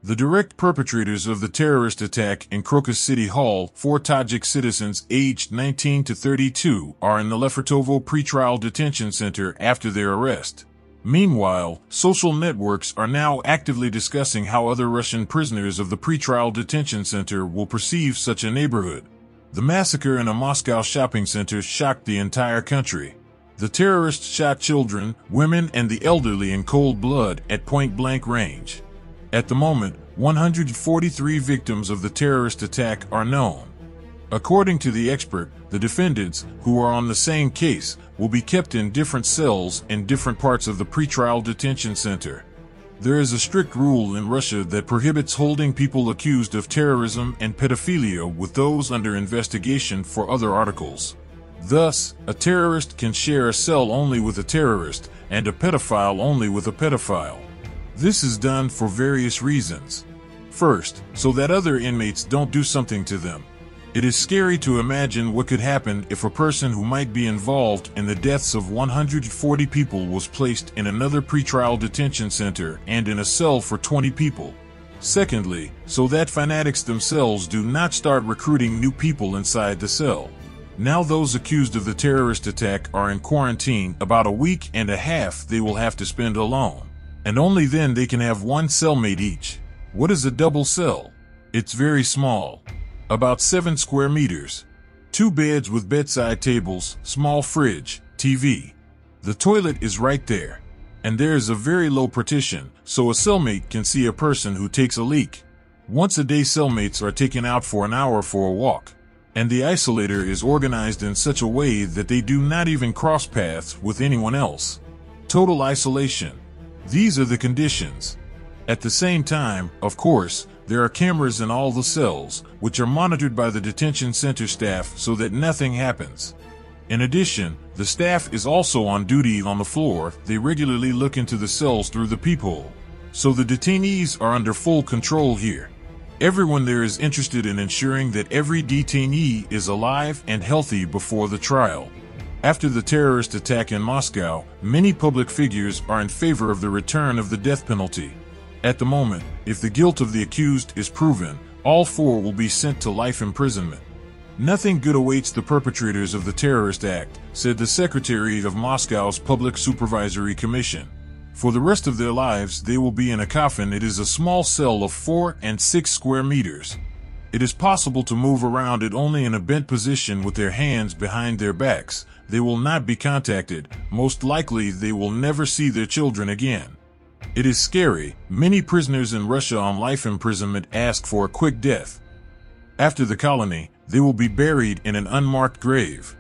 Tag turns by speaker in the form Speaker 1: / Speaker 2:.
Speaker 1: The direct perpetrators of the terrorist attack in Crocus City Hall, 4 Tajik citizens aged 19 to 32, are in the Lefortovo pretrial detention center after their arrest. Meanwhile, social networks are now actively discussing how other Russian prisoners of the pretrial detention center will perceive such a neighborhood. The massacre in a Moscow shopping center shocked the entire country. The terrorists shot children, women, and the elderly in cold blood at point-blank range. At the moment, 143 victims of the terrorist attack are known. According to the expert, the defendants, who are on the same case, will be kept in different cells in different parts of the pretrial detention center. There is a strict rule in Russia that prohibits holding people accused of terrorism and pedophilia with those under investigation for other articles. Thus, a terrorist can share a cell only with a terrorist, and a pedophile only with a pedophile. This is done for various reasons. First, so that other inmates don't do something to them. It is scary to imagine what could happen if a person who might be involved in the deaths of 140 people was placed in another pretrial detention center and in a cell for 20 people. Secondly, so that fanatics themselves do not start recruiting new people inside the cell. Now those accused of the terrorist attack are in quarantine. About a week and a half they will have to spend alone. And only then they can have one cellmate each. What is a double cell? It's very small. About 7 square meters. 2 beds with bedside tables, small fridge, TV. The toilet is right there. And there is a very low partition, so a cellmate can see a person who takes a leak. Once a day cellmates are taken out for an hour for a walk. And the isolator is organized in such a way that they do not even cross paths with anyone else. Total isolation. These are the conditions. At the same time, of course, there are cameras in all the cells, which are monitored by the detention center staff so that nothing happens. In addition, the staff is also on duty on the floor. They regularly look into the cells through the peephole. So the detainees are under full control here. Everyone there is interested in ensuring that every detainee is alive and healthy before the trial. After the terrorist attack in Moscow, many public figures are in favor of the return of the death penalty. At the moment, if the guilt of the accused is proven, all 4 will be sent to life imprisonment. Nothing good awaits the perpetrators of the terrorist act, said the secretary of Moscow's Public Supervisory Commission. For the rest of their lives, they will be in a coffin. It is a small cell of 4 and 6 square meters. It is possible to move around it only in a bent position with their hands behind their backs. They will not be contacted. Most likely, they will never see their children again. It is scary. Many prisoners in Russia on life imprisonment ask for a quick death. After the colony, they will be buried in an unmarked grave.